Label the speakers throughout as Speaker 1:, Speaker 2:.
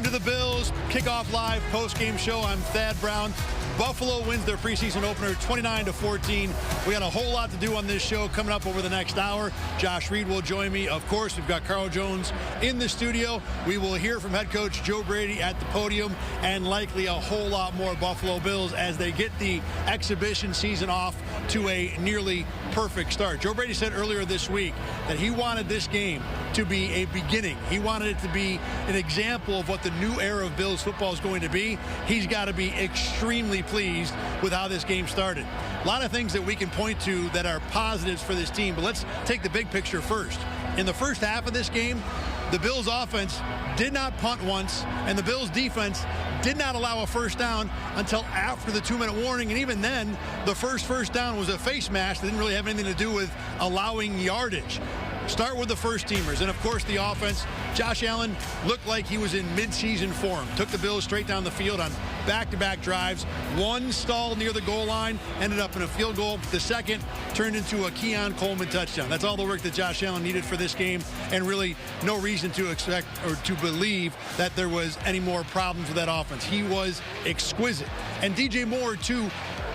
Speaker 1: to the Bills Kickoff Live post-game show. I'm Thad Brown. Buffalo wins their preseason opener 29-14. We got a whole lot to do on this show coming up over the next hour. Josh Reed will join me. Of course, we've got Carl Jones in the studio. We will hear from head coach Joe Brady at the podium, and likely a whole lot more Buffalo Bills as they get the exhibition season off to a nearly perfect start. Joe Brady said earlier this week that he wanted this game to be a beginning. He wanted it to be an example of what the new era of Bills football is going to be. He's got to be extremely pleased with how this game started. A lot of things that we can point to that are positives for this team, but let's take the big picture first. In the first half of this game, the Bills offense did not punt once, and the Bills defense did not allow a first down until after the 2-minute warning. And even then, the first down was a face mask that didn't really have anything to do with allowing yardage. Start with the first teamers, and of course the offense. Josh Allen looked like he was in mid-season form. Took the Bills straight down the field on back-to-back drives. One stalled near the goal line, ended up in a field goal. The second turned into a Keon Coleman touchdown. That's all the work that Josh Allen needed for this game, and really no reason to expect or to believe that there was any more problems with that offense. He was exquisite. And DJ Moore, too,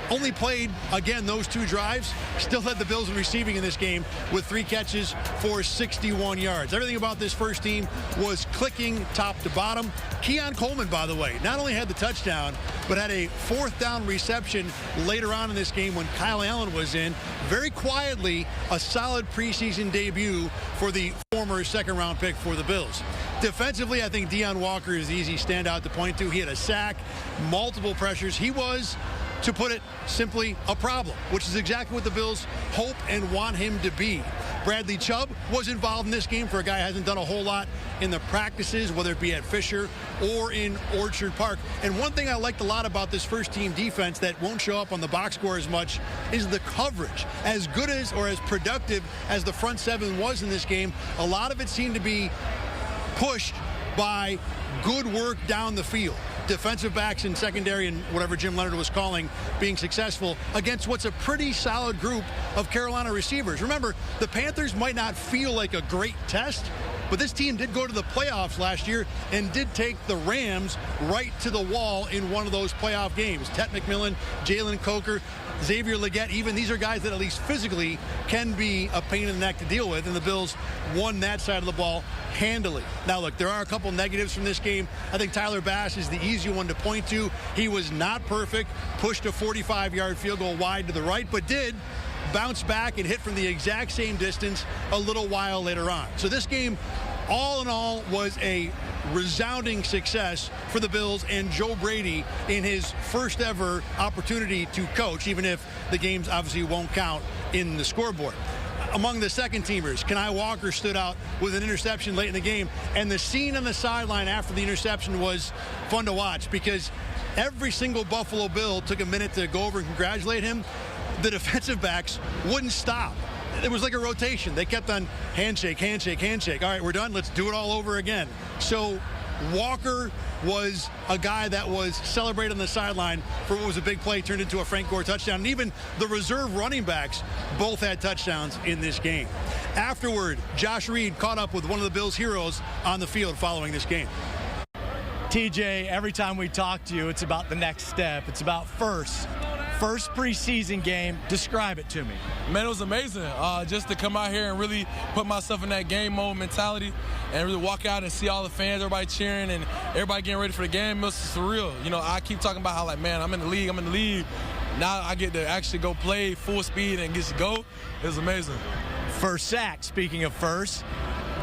Speaker 1: only played, again, those two drives, still led the Bills in receiving in this game with 3 catches for 61 yards. Everything about this first team was clicking top to bottom. Keon Coleman, by the way, not only had the touchdown, but had a 4th down reception later on in this game when Kyle Allen was in. Very quietly, a solid preseason debut for the former second-round pick for the Bills. Defensively, I think Deion Walker is the easy standout to point to. He had a sack, multiple pressures. He was, to put it simply, a problem, which is exactly what the Bills hope and want him to be. Bradley Chubb was involved in this game for a guy who hasn't done a whole lot in the practices, whether it be at Fisher or in Orchard Park. And one thing I liked a lot about this first-team defense that won't show up on the box score as much is the coverage. As good as or as productive as the front seven was in this game, a lot of it seemed to be pushed by good work down the field. Defensive backs in secondary and whatever Jim Leonard was calling being successful against what's a pretty solid group of Carolina receivers. Remember, the Panthers might not feel like a great test, but this team did go to the playoffs last year and did take the Rams right to the wall in one of those playoff games. Ted McMillan, Jalen Coker, Xavier Legette, even these are guys that at least physically can be a pain in the neck to deal with, and the Bills won that side of the ball handily. Now, look, there are a couple negatives from this game. I think Tyler Bass is the easy one to point to. He was not perfect, pushed a 45-yard field goal wide to the right, but did bounce back and hit from the exact same distance a little while later on. So this game, all in all, was a resounding success for the Bills and Joe Brady in his first ever opportunity to coach, even if the games obviously won't count in the scoreboard. Among the second teamers, Kenai Walker stood out with an interception late in the game, and the scene on the sideline after the interception was fun to watch because every single Buffalo Bill took a minute to go over and congratulate him. The defensive backs wouldn't stop. It was like a rotation. They kept on handshake, handshake, handshake. All right, we're done. Let's do it all over again. So Walker was a guy that was celebrated on the sideline for what was a big play turned into a Frank Gore touchdown. And even the reserve running backs both had touchdowns in this game. Afterward, Josh Reed caught up with one of the Bills' heroes on the field following this game.
Speaker 2: TJ, every time we talk to you, it's about the next step. It's about first preseason game. Describe it to me.
Speaker 3: Man, it was amazing just to come out here and really put myself in that game mode mentality and really walk out and see all the fans, everybody cheering and everybody getting ready for the game. It was surreal. You know, I keep talking about how, like, man, I'm in the league. Now I get to actually go play full speed and get to go. It was amazing.
Speaker 2: First sack, speaking of first.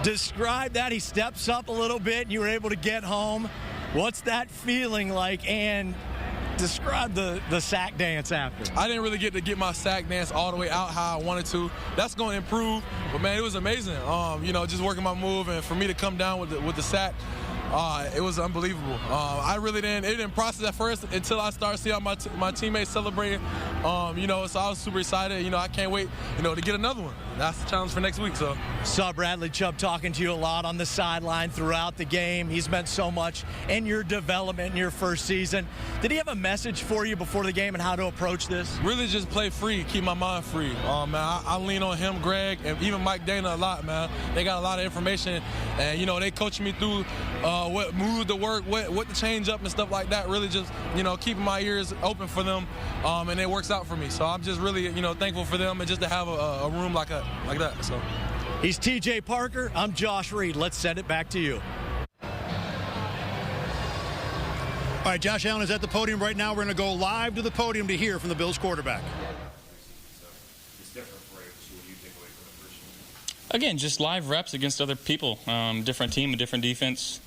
Speaker 2: Describe that. He steps up a little bit and you were able to get home. What's that feeling like? And describe the sack dance after.
Speaker 3: I didn't really get my sack dance all the way out how I wanted to. That's going to improve. But, man, it was amazing. You know, just working my move, and for me to come down with the sack, it was unbelievable. It didn't process at first until I started seeing my teammates celebrating. You know, so I was super excited. You know, I can't wait, you know, to get another one. That's the challenge for next week. So
Speaker 2: saw Bradley Chubb talking to you a lot on the sideline throughout the game. He's meant so much in your development in your first season. Did he have a message for you before the game and how to approach this?
Speaker 3: Really just play free, keep my mind free. Man, I lean on him, Greg, and even Mike Dana a lot, man. They got a lot of information, and, you know, they coach me through what move to work, what to change up and stuff like that. Really just, keeping my ears open for them, and it works out for me. So I'm just really, thankful for them and just to have a room like that. So.
Speaker 2: He's TJ Parker. I'm Josh Reed. Let's send it back to you.
Speaker 1: All right, Josh Allen is at the podium right now. We're going to go live to the podium to hear from the Bills quarterback.
Speaker 4: Again, just live reps against other people, different team, a different defense,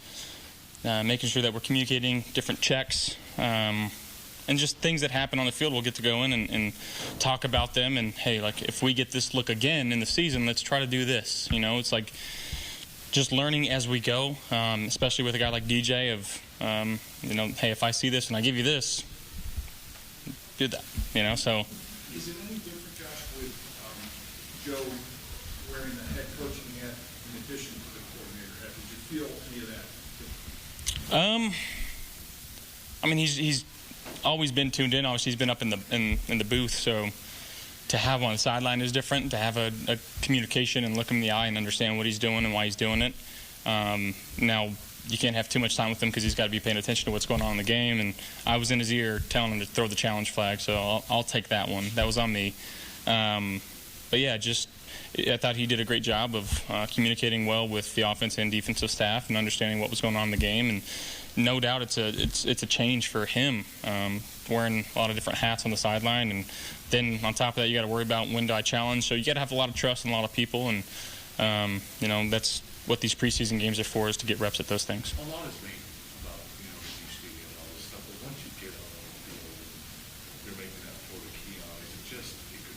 Speaker 4: making sure that we're communicating different checks, and just things that happen on the field. We'll get to go in and talk about them. And, hey, like, if we get this look again in the season, let's try to do this. It's like just learning as we go, especially with a guy like DJ of, hey, if I see this and I give you this, do that, so.
Speaker 5: Is it any different, Josh, with Joe wearing the head coaching hat in addition to the coordinator hat? Did you feel any of that?
Speaker 4: He's always been tuned in. Obviously, he's been up in the booth, so to have him on the sideline is different. To have a communication and look him in the eye and understand what he's doing and why he's doing it. Now, you can't have too much time with him because he's got to be paying attention to what's going on in the game. And I was in his ear telling him to throw the challenge flag, so I'll take that one. That was on me. But yeah, I thought he did a great job of communicating well with the offense and defensive staff and understanding what was going on in the game. And no doubt it's a change for him, wearing a lot of different hats on the sideline. And then on top of that, you got to worry about when do I challenge. So you got to have a lot of trust in a lot of people. And that's what these preseason games are for, is to get reps at those things.
Speaker 5: A lot is made about, the studio and all this stuff, but once you get on the field, they're making that for the key on. Is it just, it could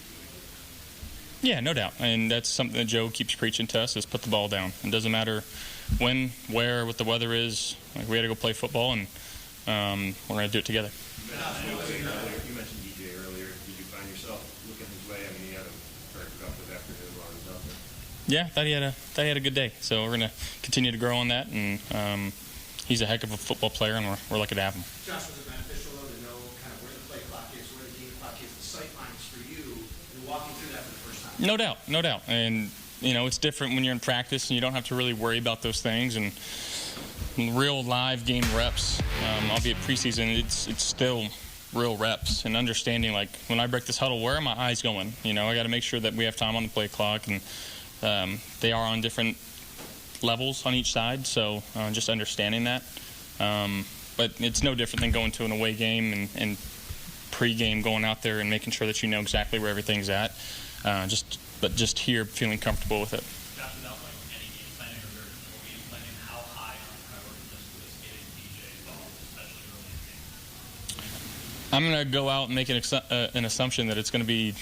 Speaker 5: be?
Speaker 4: Yeah, no doubt. And that's something that Joe keeps preaching to us, is put the ball down. It doesn't matter when, where, what the weather is. Like, we had to go play football, and we're going to do it together.
Speaker 6: You mentioned DJ earlier. Did you find yourself looking his way? He had a very productive afternoon while he was out there.
Speaker 4: Yeah, thought he had a good day. So we're going to continue to grow on that, and he's a heck of a football player, and we're lucky to have him.
Speaker 7: Josh, was it beneficial, though, to know kind of where the play clock is, where the game clock is, the sight lines for you, and walking through that for the first time?
Speaker 4: No doubt. And, it's different when you're in practice, and you don't have to really worry about those things. And real live game reps, albeit preseason, it's still real reps and understanding, like, when I break this huddle, where are my eyes going? I got to make sure that we have time on the play clock, and they are on different levels on each side, so just understanding that. But it's no different than going to an away game and pre-game going out there and making sure that you know exactly where everything's at. But just here feeling comfortable with it.
Speaker 8: Without any game planning or game planning, how high on the priority list was getting DJ involved, especially early in the game?
Speaker 4: I'm going to go out and make an assumption that it's going to be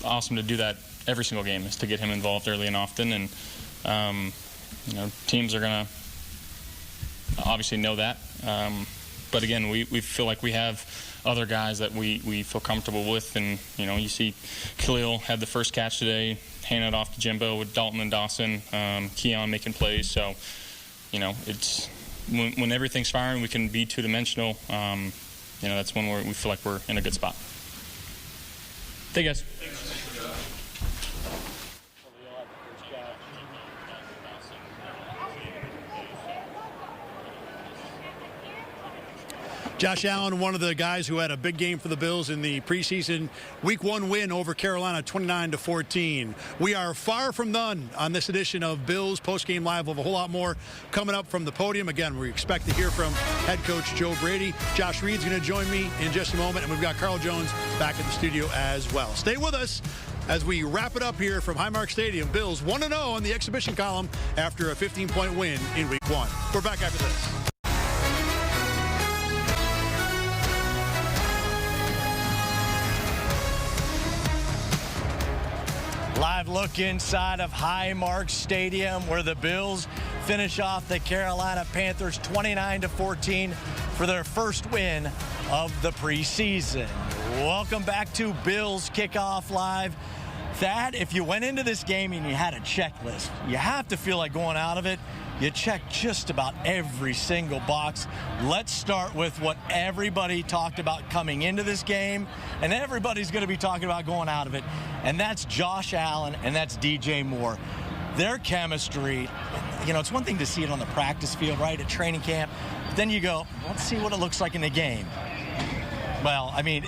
Speaker 4: awesome to do that every single game, is to get him involved early and often. And, teams are going to obviously know that. But again, we feel like we have other guys that we feel comfortable with. And, you see Khalil had the first catch today, handed it off to Jimbo with Dalton and Dawson, Keon making plays. So, it's when everything's firing, we can be two-dimensional. That's when we feel like we're in a good spot. Thank you, guys.
Speaker 1: Josh Allen, one of the guys who had a big game for the Bills in the preseason Week 1 win over Carolina, 29-14. We are far from done on this edition of Bills Postgame Live. We'll have a whole lot more coming up from the podium. Again, we expect to hear from head coach Joe Brady. Josh Reed's going to join me in just a moment, and we've got Carl Jones back at the studio as well. Stay with us as we wrap it up here from Highmark Stadium. Bills 1-0 on the exhibition column after a 15-point win in Week 1. We're back after this.
Speaker 2: Live look inside of Highmark Stadium, where the Bills finish off the Carolina Panthers 29-14 for their first win of the preseason. Welcome back to Bills Kickoff Live. Thad, if you went into this game and you had a checklist, you have to feel like going out of it, you check just about every single box. Let's start with what everybody talked about coming into this game, and everybody's going to be talking about going out of it, and that's Josh Allen and that's DJ Moore. Their chemistry, it's one thing to see it on the practice field, right, at training camp. But then you go, let's see what it looks like in the game. Well, I mean,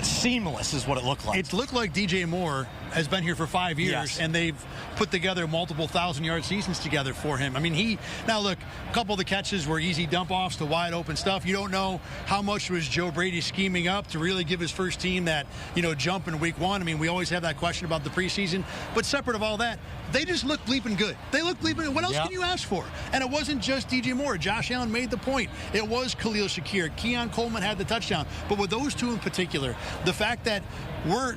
Speaker 2: seamless is what it looked like.
Speaker 1: It looked like DJ Moore has been here for 5 years,
Speaker 2: Yes.
Speaker 1: and they've put together multiple 1,000-yard seasons together for him. I mean, now look, a couple of the catches were easy dump-offs to wide open stuff. You don't know how much was Joe Brady scheming up to really give his first team that, jump in week one. I mean, we always have that question about the preseason. But separate of all that, they just look bleeping good. They look bleeping good. What else can you ask for? And it wasn't just DJ Moore. Josh Allen made the point. It was Khalil Shakir. Keon Coleman had the touchdown. But with those two in particular, the fact that we're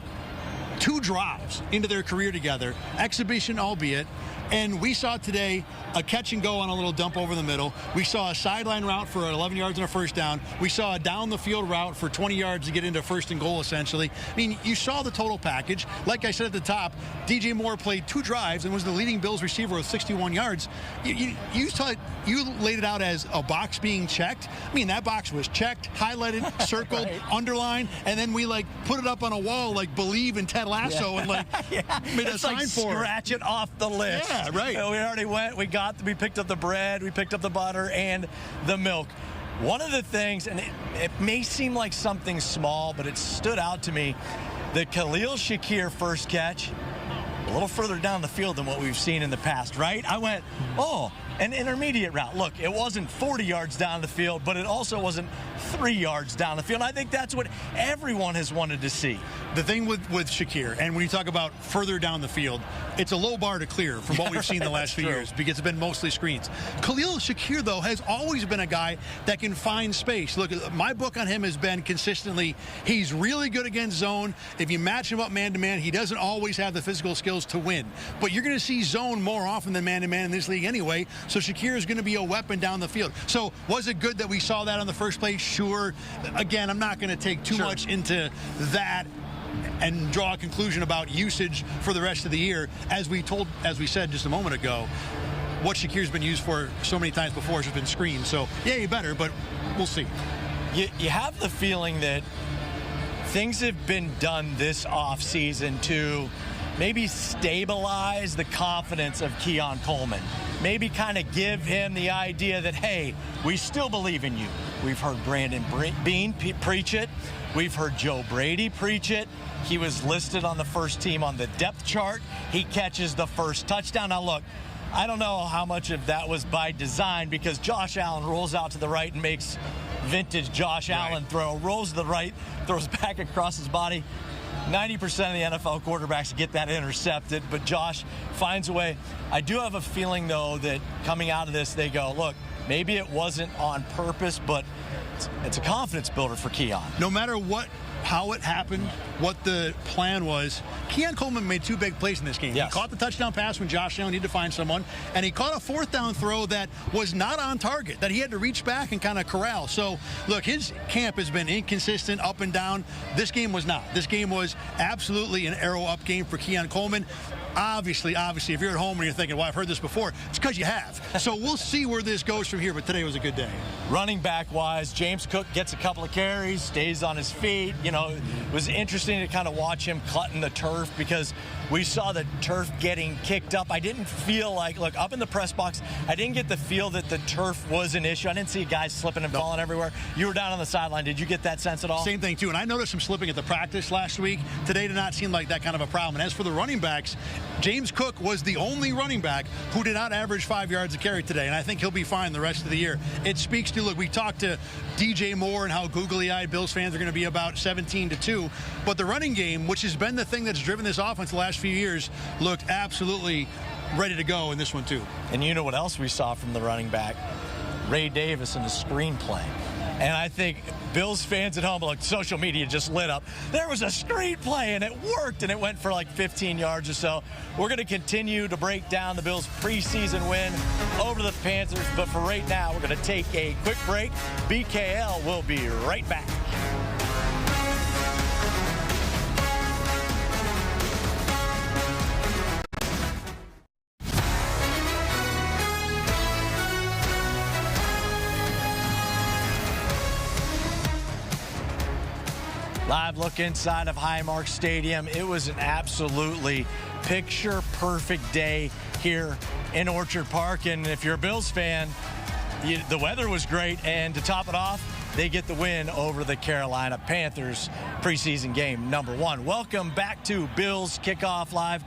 Speaker 1: 2 drives into their career together, exhibition albeit, and we saw today a catch and go on a little dump over the middle. We saw a sideline route for 11 yards and a first down. We saw a down the field route for 20 yards to get into first and goal, essentially. I mean, you saw the total package. Like I said at the top, DJ Moore played 2 drives and was the leading Bills receiver with 61 yards. You laid it out as a box being checked. I mean, that box was checked, highlighted, circled, right, underlined, and then we put it up on a wall like Believe in Ted Lasso and made a sign for it.
Speaker 2: Scratch it off the list.
Speaker 1: Yeah, right.
Speaker 2: We already went. We picked up the bread, we picked up the butter and the milk. One of the things, and it may seem like something small, but it stood out to me, the Khalil Shakir first catch, a little further down the field than what we've seen in the past, right? I went, an intermediate route. Look, it wasn't 40 yards down the field, but it also wasn't 3 yards down the field. And I think that's what everyone has wanted to see.
Speaker 1: The thing with Shakir, and when you talk about further down the field, it's a low bar to clear from what we've seen the last few years because it's been mostly screens. Khalil Shakir, though, has always been a guy that can find space. Look, my book on him has been consistently, he's really good against zone. If you match him up man-to-man, he doesn't always have the physical skills to win. But you're going to see zone more often than man-to-man in this league anyway, so Shakir is going to be a weapon down the field. So was it good that we saw that on the first play? Sure. Again, I'm not going to take too much into that and draw a conclusion about usage for the rest of the year. As we said just a moment ago, what Shakir's been used for so many times before has been screens. So, you better, but we'll see.
Speaker 2: You have the feeling that things have been done this offseason to maybe stabilize the confidence of Keon Coleman. Maybe kind of give him the idea that, hey, we still believe in you. We've heard Brandon Beane preach it. We've heard Joe Brady preach it. He was listed on the first team on the depth chart. He catches the first touchdown. Now, look, I don't know how much of that was by design because Josh Allen rolls out to the right and makes vintage Josh Allen throw, rolls to the right, throws back across his body. 90% of the NFL quarterbacks get that intercepted, but Josh finds a way. I do have a feeling, though, that coming out of this, they go, look, maybe it wasn't on purpose, but it's a confidence builder for Keon.
Speaker 1: No matter how it happened, what the plan was, Keon Coleman made 2 big plays in this game.
Speaker 2: Yes.
Speaker 1: He caught the touchdown pass when Josh Allen needed to find someone, and he caught a 4th down throw that was not on target, that he had to reach back and kind of corral. So, look, his camp has been inconsistent, up and down. This game was not. This game was absolutely an arrow-up game for Keon Coleman. Obviously, if you're at home and you're thinking, well, I've heard this before, it's because you have. So we'll see where this goes from here, but today was a good day.
Speaker 2: Running back-wise, James Cook gets a couple of carries, stays on his feet. It was interesting to kind of watch him cutting the turf because we saw the turf getting kicked up. I didn't feel like, look, up in the press box, I didn't get the feel that the turf was an issue. I didn't see guys slipping and falling everywhere. You were down on the sideline. Did you get that sense at all?
Speaker 1: Same thing, too. And I noticed some slipping at the practice last week. Today did not seem like that kind of a problem. And as for the running backs, James Cook was the only running back who did not average 5 yards a carry today, and I think he'll be fine the rest of the year. It speaks to, look, we talked to DJ Moore and how googly-eyed Bills fans are going to be about 17-2, but the running game, which has been the thing that's driven this offense the last few years, looked absolutely ready to go in this one, too.
Speaker 2: And you know what else we saw from the running back? Ray Davis in the screenplay. And I think Bills fans at home, like social media just lit up. There was a screenplay and it worked, and it went for like 15 yards or so. We're going to continue to break down the Bills' preseason win over the Panthers, but for right now, we're going to take a quick break. BKL will be right back. Live look inside of Highmark Stadium. It was an absolutely picture-perfect day here in Orchard Park. And if you're a Bills fan, the weather was great. And to top it off, they get the win over the Carolina Panthers, preseason game number 1. Welcome back to Bills Kickoff Live.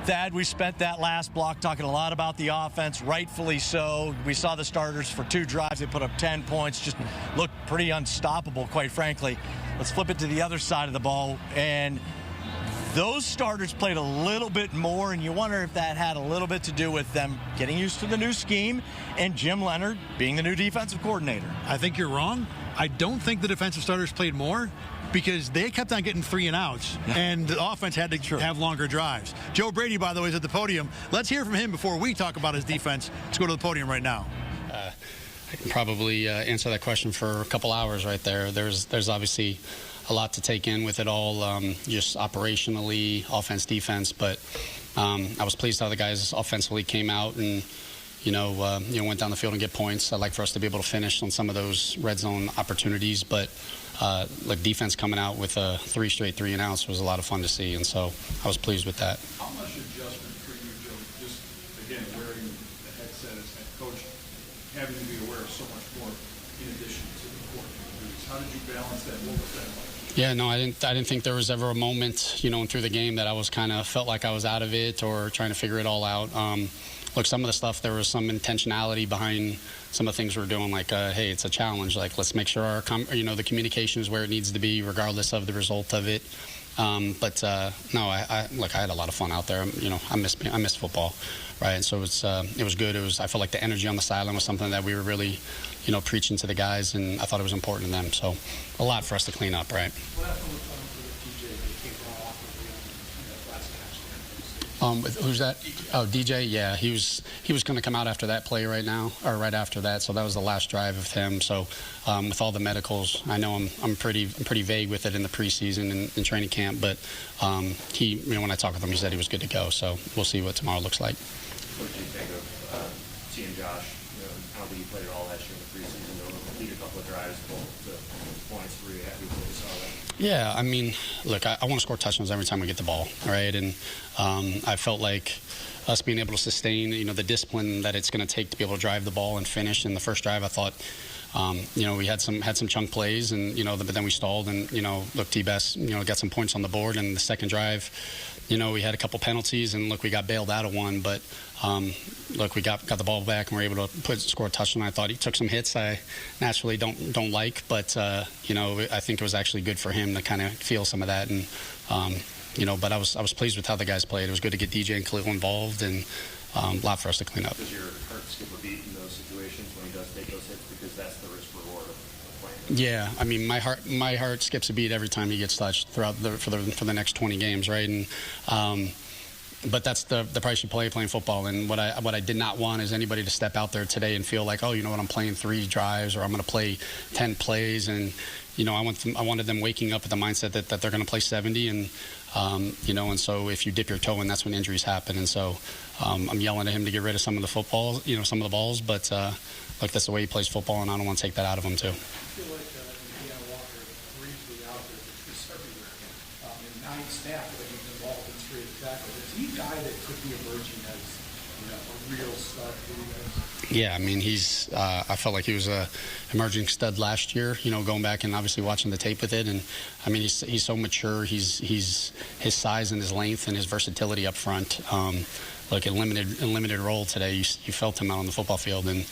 Speaker 2: Thad, we spent that last block talking a lot about the offense, rightfully so. We saw the starters for 2 drives. They put up 10 points, just looked pretty unstoppable, quite frankly. Let's flip it to the other side of the ball. And those starters played a little bit more, and you wonder if that had a little bit to do with them getting used to the new scheme and Jim Leonhard being the new defensive coordinator.
Speaker 1: I think you're wrong. I don't think the defensive starters played more, because they kept on getting 3 and outs, and the offense had to have longer drives. Joe Brady, by the way, is at the podium. Let's hear from him before we talk about his defense. Let's go to the podium right now.
Speaker 9: I can probably answer that question for a couple hours right there. There's obviously a lot to take in with it all, just operationally, offense, defense. But I was pleased how the guys offensively came out and went down the field and get points. I'd like for us to be able to finish on some of those red zone opportunities, but defense coming out with 3 straight 3 and outs was a lot of fun to see, and so I was pleased with that.
Speaker 5: How much adjustment for you, Joe, just again wearing the headset as head coach, having to be aware of so much more in addition to the coordinator duties? How did you balance that? What was that like?
Speaker 9: Yeah, no, I didn't think there was ever a moment, through the game that I was kind of felt like I was out of it or trying to figure it all out. Look, some of the stuff, there was some intentionality behind some of the things we're doing, like, hey, it's a challenge. Like, let's make sure the communication is where it needs to be, regardless of the result of it. No, I had a lot of fun out there. I missed football, right? And so it was good. I felt like the energy on the sideline was something that we were really, preaching to the guys, and I thought it was important to them. So a lot for us to clean up, right?
Speaker 7: What happened with DJ that came off of the last catch?
Speaker 9: Who's that? Oh, DJ. Yeah, he was going to come out after that play right after that. So that was the last drive of him. So with all the medicals, I know I'm pretty vague with it in the preseason and in training camp. But he, when I talked with him, he said he was good to go. So we'll see what tomorrow looks like.
Speaker 6: What did you think of seeing Josh? I don't think he played at all last year in the preseason. He did a couple of drives, both points. Were you happy with what you saw that?
Speaker 9: Yeah, I mean, look, I want to score touchdowns every time we get the ball, right? And I felt like us being able to sustain, the discipline that it's going to take to be able to drive the ball and finish. In the first drive, I thought, we had some chunk plays, and but then we stalled, and look, T-Best, got some points on the board. And the second drive, we had a couple penalties, and look, we got bailed out of one, but look, we got the ball back and were able to score a touchdown. I thought he took some hits I naturally don't like, but I think it was actually good for him to kind of feel some of that. And but I was pleased with how the guys played. It was good to get DJ and Khalil involved, and a lot for us to clean up.
Speaker 6: Does your heart skip a beat in those situations when he does take those hits, because that's the risk reward of playing?
Speaker 9: Yeah, I mean, my heart skips a beat every time he gets touched throughout for the next 20 games, right? And but that's the price you pay playing football. And what I did not want is anybody to step out there today and feel like, oh, I'm playing 3 drives, or I'm going to play 10 plays, and I wanted them waking up with the mindset that they're going to play 70, and and so if you dip your toe in, that's when injuries happen. And so I'm yelling at him to get rid of some of the footballs, some of the balls, but look, that's the way he plays football, and I don't want to take that out of him too.
Speaker 7: I feel like Deanna Walker briefly out there, but he's everywhere. In 9 snaps, but he's involved in 3 tackles. Is he a guy that could be emerging as a real stud for you guys?
Speaker 9: Yeah, I mean, I felt like he was a emerging stud last year, going back and obviously watching the tape with it. And I mean, he's so mature. He's his size and his length and his versatility up front. Like a limited role today, you felt him out on the football field, and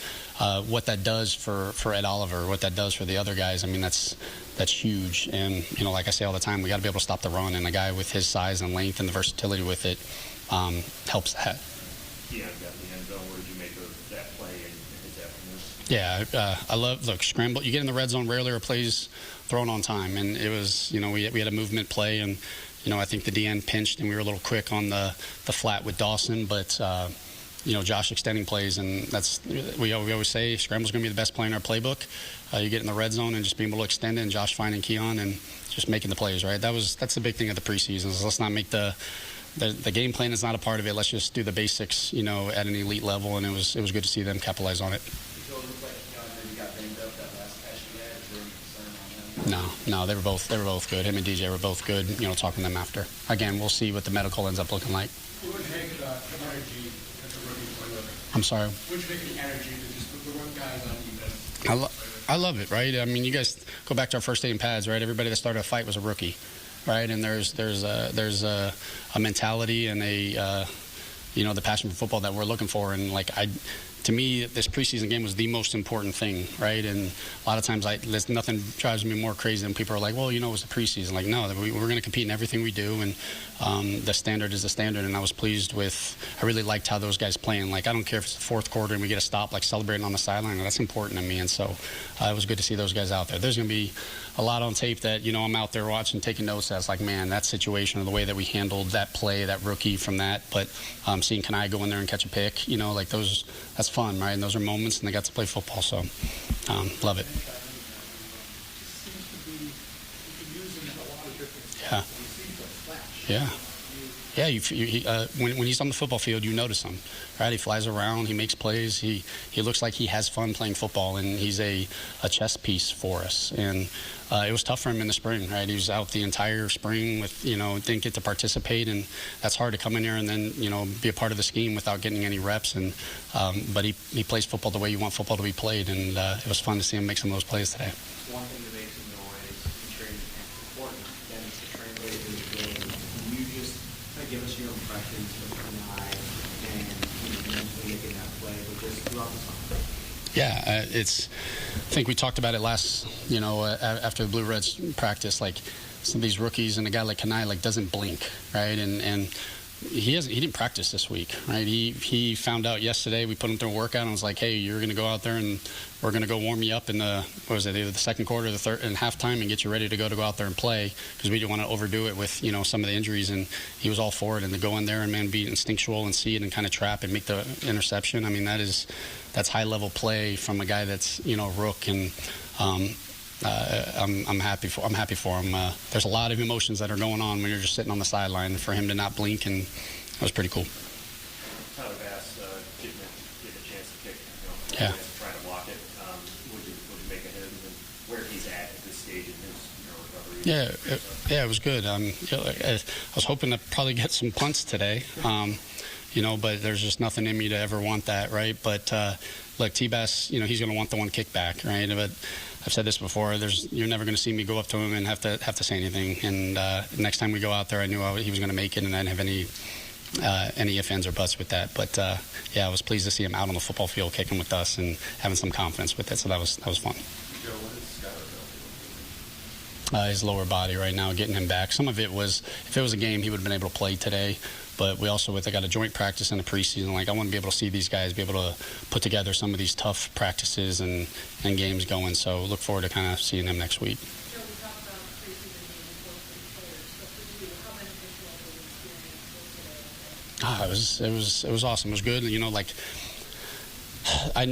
Speaker 9: what that does for Ed Oliver, what that does for the other guys. I mean, that's huge. And like I say all the time, we got to be able to stop the run, and a guy with his size and length and the versatility with it helps that.
Speaker 6: Yeah, got the end zone. What did you make of that play and his afternoon?
Speaker 9: Yeah, I love scramble. You get in the red zone, rarely are plays thrown on time, and it was we had a movement play, and I think the DN pinched, and we were a little quick on the flat with Dawson, but Josh extending plays, and that's we always say scramble's going to be the best play in our playbook. You get in the red zone and just being able to extend it, and Josh finding Keon and just making the plays, right? That's the big thing of the preseason. Is let's not make the game plan is not a part of it. Let's just do the basics, at an elite level, and it was good to see them capitalize on it. No, they were both good. Him and DJ were both good. Talking to them after. Again, we'll see what the medical ends up looking like.
Speaker 7: What would make the energy as a rookie player?
Speaker 9: I'm sorry.
Speaker 7: What would make the energy to just put the one guys on defense?
Speaker 9: I love it, right? I mean, you guys go back to our first day in pads, right? Everybody that started a fight was a rookie, right? And there's a mentality and the passion for football that we're looking for. And to me, this preseason game was the most important thing, right? And a lot of times, there's nothing drives me more crazy than people are like, well, it was the preseason. Like, no, we're going to compete in everything we do, and the standard is the standard. And I was pleased I really liked how those guys playing. Like, I don't care if it's the fourth quarter and we get a stop, celebrating on the sideline. That's important to me. And so it was good to see those guys out there. There's going to be a lot on tape that, I'm out there watching, taking notes. That's like, man, that situation or the way that we handled that play, that rookie from that. But seeing Kanai go in there and catch a pick, those, that's fun, right? And those are moments, and they got to play football. So love it. Yeah. Yeah, when he's on the football field, you notice him, right? He flies around, he makes plays, he looks like he has fun playing football, and he's a chess piece for us. And it was tough for him in the spring, right? He was out the entire spring with, didn't get to participate, and that's hard to come in here and then, be a part of the scheme without getting any reps. And but he plays football the way you want football to be played, and it was fun to see him make some of those plays today.
Speaker 6: One thing that makes some noise in training camp is important, then it's to translate it into the game. Can you just give us your impressions of Kanai and mentally making that play, but just throughout the summer?
Speaker 9: Yeah, I think we talked about it last, after the Blue Reds practice, some of these rookies and a guy like Kanai, doesn't blink, right? And he didn't practice this week, right? He found out yesterday. We put him through a workout and was like, hey, you're going to go out there and we're going to go warm you up in either the second quarter or the third and halftime and get you ready to go out there and play, because we didn't want to overdo it with some of the injuries. And he was all for it, and to go in there and be instinctual and see it and kind of trap and make the interception. I mean, that's high level play from a guy that's rook, and I'm happy for him. There's a lot of emotions that are going on when you're just sitting on the sideline. For him to not blink, and that was pretty cool.
Speaker 6: Tyler Bass didn't get a chance to kick.
Speaker 9: Yeah.
Speaker 6: Try to block it. Would you make a hit and where he's at this stage in his recovery?
Speaker 9: Yeah, it was good. I was hoping to probably get some punts today. But there's just nothing in me to ever want that, right? But look, T-Bass, he's going to want the one kickback, right? But I've said this before. You're never going to see me go up to him and have to say anything. And next time we go out there, I knew he was going to make it, and I didn't have any ifs, ands, or buts with that. But I was pleased to see him out on the football field kicking with us and having some confidence with it. So that was fun.
Speaker 5: Joe, what is Scott
Speaker 9: His lower body right now, getting him back. Some of it was, if it was a game, he would have been able to play today. But we also, got a joint practice in the preseason. I want to be able to see these guys be able to put together some of these tough practices and games going. So look forward to kind of seeing them next week.
Speaker 10: Joe, we talked about the preseason being important for the players. But for you, how beneficial was the experience today?
Speaker 9: It was awesome. It was good. I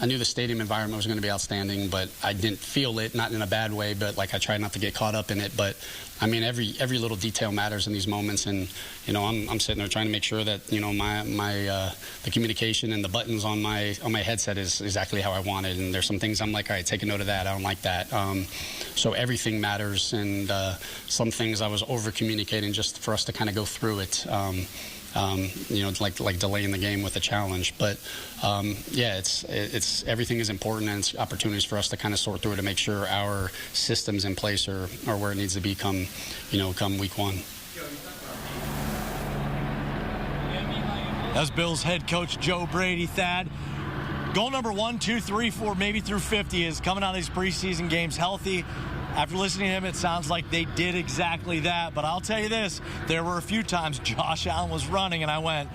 Speaker 9: knew the stadium environment was going to be outstanding, but I didn't feel it, not in a bad way, but I tried not to get caught up in it. But I mean, every little detail matters in these moments, and I'm sitting there trying to make sure that the communication and the buttons on my headset is exactly how I want it. And there's some things I'm like, all right, take a note of that. I don't like that. So everything matters, and some things I was over communicating just for us to kind of go through it. Like delaying the game with a challenge. But it's everything is important, and it's opportunities for us to kind of sort through it to make sure our systems in place are where it needs to be come week one.
Speaker 2: That's Bills head coach Joe Brady. Thad, goal number 1, 2, 3, 4, maybe through 50 is coming out of these preseason games healthy. After listening to him, it sounds like they did exactly that. But I'll tell you this, there were a few times Josh Allen was running, and I went,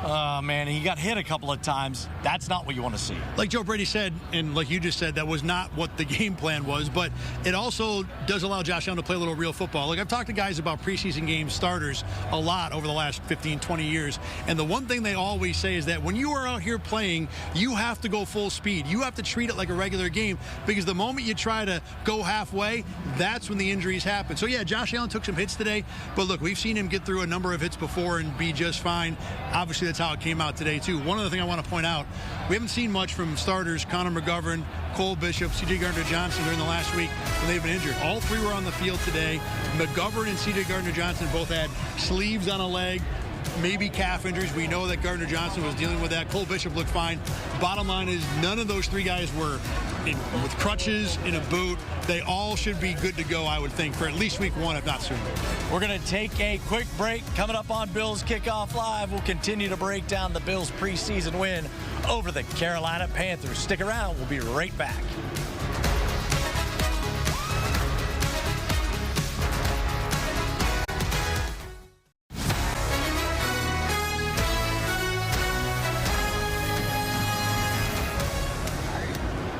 Speaker 2: oh, man, he got hit a couple of times. That's not what you want to see.
Speaker 1: Like Joe Brady said, and like you just said, that was not what the game plan was, but it also does allow Josh Allen to play a little real football. Like, I've talked to guys about preseason game starters a lot over the last 15, 20 years, and the one thing they always say is that when you are out here playing, you have to go full speed. You have to treat it like a regular game, because the moment you try to go halfway, that's when the injuries happen. So, yeah, Josh Allen took some hits today, but look, we've seen him get through a number of hits before and be just fine. Obviously, that's how it came out today, too. One other thing I want to point out, we haven't seen much from starters, Connor McGovern, Cole Bishop, C.J. Gardner-Johnson during the last week when they've been injured. All three were on the field today. McGovern and C.J. Gardner-Johnson both had sleeves on a leg, maybe calf injuries. We know that Gardner-Johnson was dealing with that. Cole Bishop looked fine. Bottom line is none of those three guys were with crutches, in a boot. They all should be good to go, I would think, for at least week 1, if not sooner.
Speaker 2: We're going to take a quick break. Coming up on Bills Kickoff Live, we'll continue to break down the Bills' preseason win over the Carolina Panthers. Stick around. We'll be right back.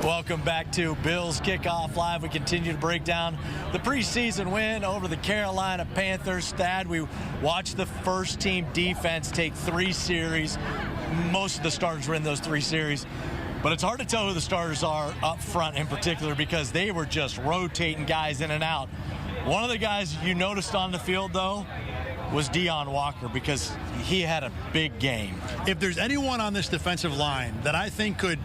Speaker 2: Welcome back to Bills Kickoff Live. We continue to break down the preseason win over the Carolina Panthers. Thad, we watched the first team defense take 3 series. Most of the starters were in those 3 series. But it's hard to tell who the starters are up front in particular because they were just rotating guys in and out. One of the guys you noticed on the field, though, was Deon Walker because he had a big game.
Speaker 1: If there's anyone on this defensive line that I think could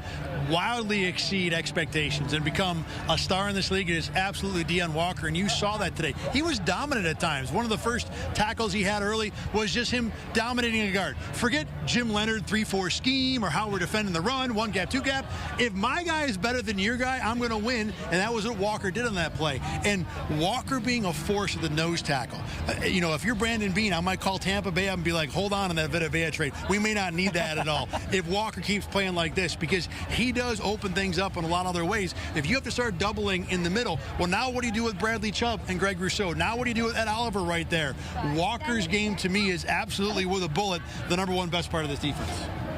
Speaker 1: wildly exceed expectations and become a star in this league, it is absolutely Deon Walker, and you saw that today. He was dominant at times. One of the first tackles he had early was just him dominating a guard. Forget Jim Leonard 3-4 scheme or how we're defending the run, 1 gap, 2 gap. If my guy is better than your guy, I'm going to win, and that was what Walker did on that play. And Walker being a force at the nose tackle. You know, if you're Brandon Beane, I might call Tampa Bay up and be like, hold on that Vita Vea trade. We may not need that at all if Walker keeps playing like this, because he does open things up in a lot of other ways. If you have to start doubling in the middle, well, now what do you do with Bradley Chubb and Greg Rousseau? Now what do you do with Ed Oliver right there? Walker's game, to me, is absolutely, with a bullet, the #1 best part of this defense.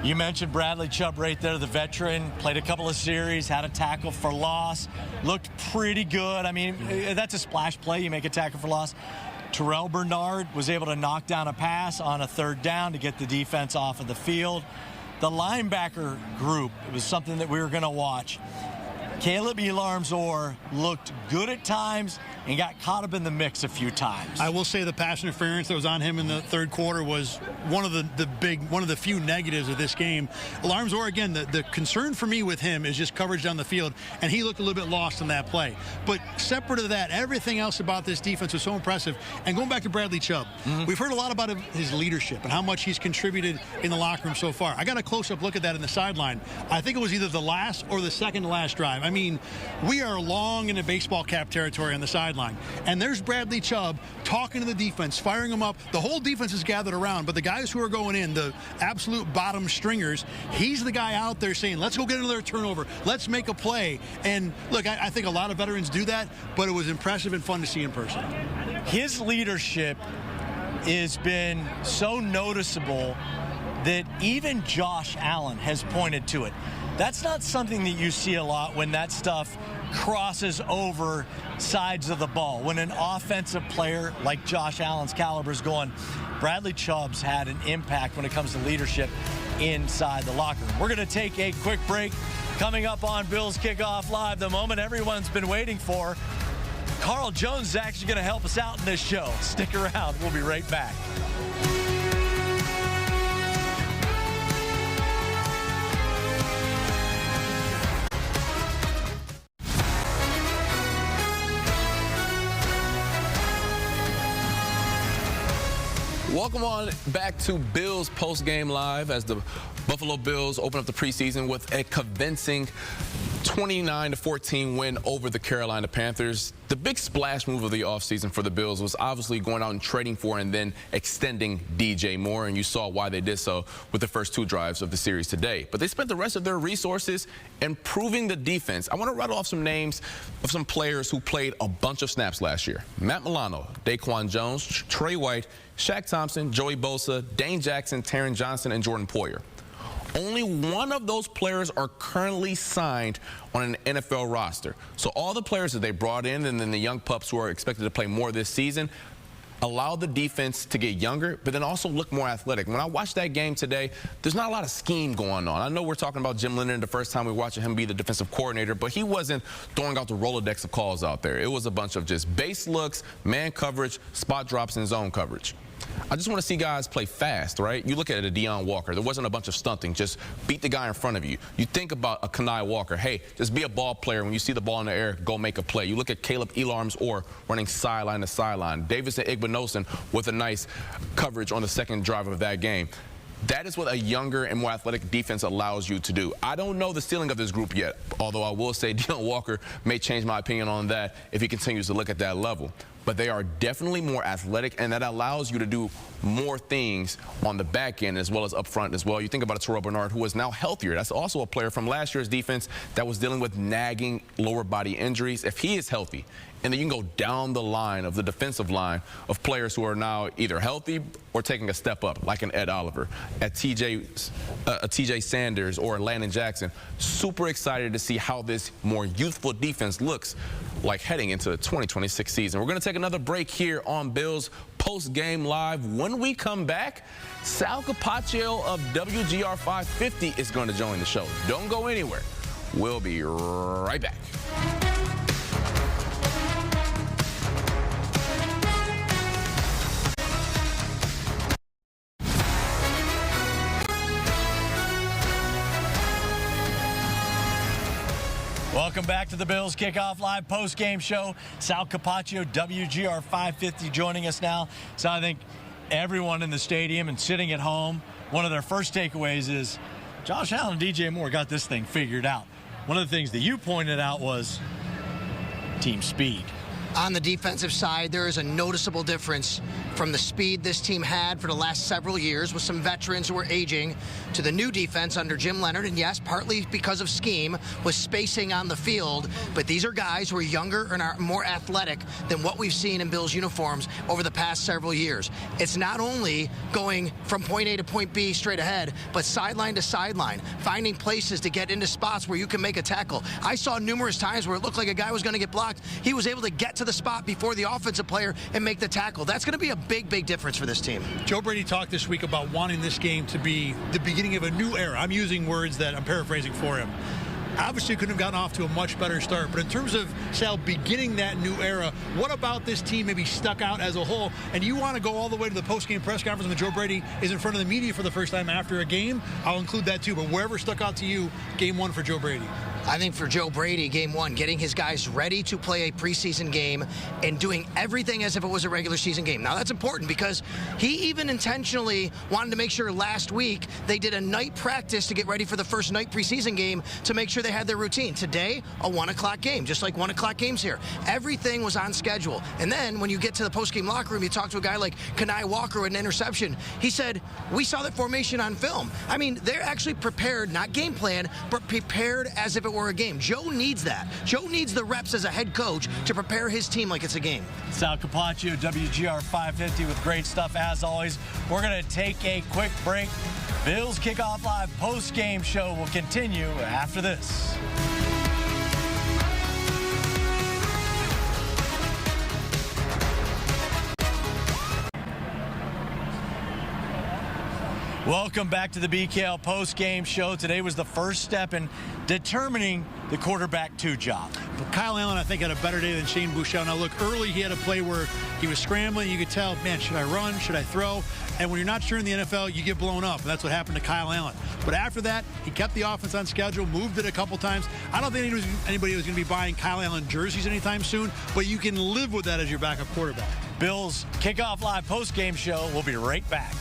Speaker 2: You mentioned Bradley Chubb right there, the veteran, played a couple of series, had a tackle for loss, looked pretty good. I mean, that's a splash play. You make a tackle for loss. Terrell Bernard was able to knock down a pass on a 3rd down to get the defense off of the field. The linebacker group, it was something that we were going to watch. Caleb Elarms-Orr looked good at times and got caught up in the mix a few times. I
Speaker 1: will say the pass interference that was on him in the 3rd quarter was one of the few negatives of this game. Elarms-Orr, again, the concern for me with him is just coverage down the field, and he looked a little bit lost in that play. But separate to that, everything else about this defense was so impressive. And going back to Bradley Chubb, we've heard a lot about his leadership and how much he's contributed in the locker room so far. I got a close-up look at that in the sideline. I think it was either the last or the second to last drive. I mean, we are long into baseball cap territory on the sideline. And there's Bradley Chubb talking to the defense, firing them up. The whole defense is gathered around, but the guys who are going in, the absolute bottom stringers, he's the guy out there saying, let's go get another turnover. Let's make a play. And look, I think a lot of veterans do that, but it was impressive and fun to see in person.
Speaker 2: His leadership has been so noticeable that even Josh Allen has pointed to it. That's not something that you see a lot when that stuff crosses over sides of the ball. When an offensive player like Josh Allen's caliber is going, Bradley Chubb's had an impact when it comes to leadership inside the locker room. We're going to take a quick break. Coming up on Bills Kickoff Live, the moment everyone's been waiting for. Carl Jones is actually going to help us out in this show. Stick around. We'll be right back.
Speaker 11: Welcome on back to Bills Postgame Live as the Buffalo Bills open up the preseason with a convincing 29-14 win over the Carolina Panthers. The big splash move of the offseason for the Bills was obviously going out and trading for and then extending DJ Moore, and you saw why they did so with the first 2 drives of the series today. But they spent the rest of their resources improving the defense. I want to rattle off some names of some players who played a bunch of snaps last year. Matt Milano, Daquan Jones, Trey White, Shaq Thompson, Joey Bosa, Dane Jackson, Taron Johnson, and Jordan Poyer. Only one of those players are currently signed on an NFL roster. So all the players that they brought in and then the young pups who are expected to play more this season allow the defense to get younger, but then also look more athletic. When I watched that game today, there's not a lot of scheme going on. I know we're talking about Jim Leonard the first time we watched him be the defensive coordinator, but he wasn't throwing out the Rolodex of calls out there. It was a bunch of just base looks, man coverage, spot drops, and zone coverage. I just want to see guys play fast, right? You look at a Deion Walker. There wasn't a bunch of stunting. Just beat the guy in front of you. You think about a Kanai Walker. Hey, just be a ball player. When you see the ball in the air, go make a play. You look at Caleb Elarms or running sideline to sideline. Davis and Igbinosun with a nice coverage on the second drive of that game. That is what a younger and more athletic defense allows you to do. I don't know the ceiling of this group yet, although I will say Deion Walker may change my opinion on that if he continues to look at that level. But they are definitely more athletic, and that allows you to do more things on the back end as well as up front as well. You think about a Terrell Bernard, who is now healthier. That's also a player from last year's defense that was dealing with nagging lower body injuries. If he is healthy, and then you can go down the line of the defensive line of players who are now either healthy or taking a step up, like an Ed Oliver, a TJ Sanders or a Landon Jackson. Super excited to see how this more youthful defense looks like heading into the 2026 season. We're going to take another break here on Bills Post-Game Live. When we come back, Sal Capaccio of WGR 550 is going to join the show. Don't go anywhere. We'll be right back.
Speaker 2: Welcome back to the Bills Kickoff Live post-game show. Sal Capaccio, WGR 550, joining us now. So I think everyone in the stadium and sitting at home, one of their first takeaways is Josh Allen and DJ Moore got this thing figured out. One of the things that you pointed out was team speed.
Speaker 12: On the defensive side, there is a noticeable difference from the speed this team had for the last several years with some veterans who were aging to the new defense under Jim Leonard. And yes, partly because of scheme with spacing on the field. But these are guys who are younger and are more athletic than what we've seen in Bills uniforms over the past several years. It's not only going from point A to point B straight ahead, but sideline to sideline, finding places to get into spots where you can make a tackle. I saw numerous times where it looked like a guy was going to get blocked. He was able to get to the spot before the offensive player and make the tackle. That's going to be a big difference for this team.
Speaker 1: Joe Brady talked this week about wanting this game to be the beginning of a new era. I'm using words that I'm paraphrasing for him. Obviously couldn't have gotten off to a much better start, but in terms of, Sal, beginning that new era, what about this team maybe stuck out as a whole? And you want to go all the way to the post-game press conference when Joe Brady is in front of the media for the first time after a game? I'll include that too, but wherever stuck out to you, game one for Joe Brady.
Speaker 12: I think for Joe Brady, game one, getting his guys ready to play a preseason game and doing everything as if it was a regular season game. Now, that's important because he even intentionally wanted to make sure last week they did a night practice to get ready for the first night preseason game to make sure they had their routine. Today, a 1 o'clock game, just like 1 o'clock games here. Everything was on schedule. And then when you get to the post-game locker room, you talk to a guy like Kanai Walker with an interception. He said, we saw that formation on film. I mean, they're actually prepared, not game plan, but prepared as if it were a game. Joe needs that. Joe needs the reps as a head coach to prepare his team like it's a game.
Speaker 2: Sal Capaccio, WGR 550, with great stuff as always. We're going to take a quick break. Bills Kickoff Live post-game show will continue after this. Welcome back to the BKL post-game show. Today was the first step in determining the quarterback 2 job.
Speaker 1: But Kyle Allen, I think, had a better day than Shane Buechele. Now, look, early he had a play where he was scrambling. You could tell, man, should I run? Should I throw? And when you're not sure in the NFL, you get blown up. And that's what happened to Kyle Allen. But after that, he kept the offense on schedule, moved it a couple times. I don't think anybody was going to be buying Kyle Allen jerseys anytime soon, but you can live with that as your backup quarterback.
Speaker 2: Bills Kickoff Live post-game show. We'll be right back.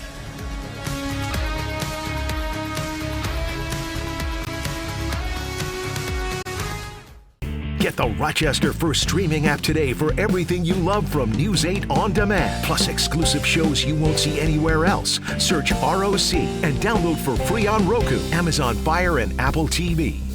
Speaker 13: Get the Rochester First streaming app today for everything you love from News 8 On Demand, plus exclusive shows you won't see anywhere else. Search ROC and download for free on Roku, Amazon Fire, and Apple TV.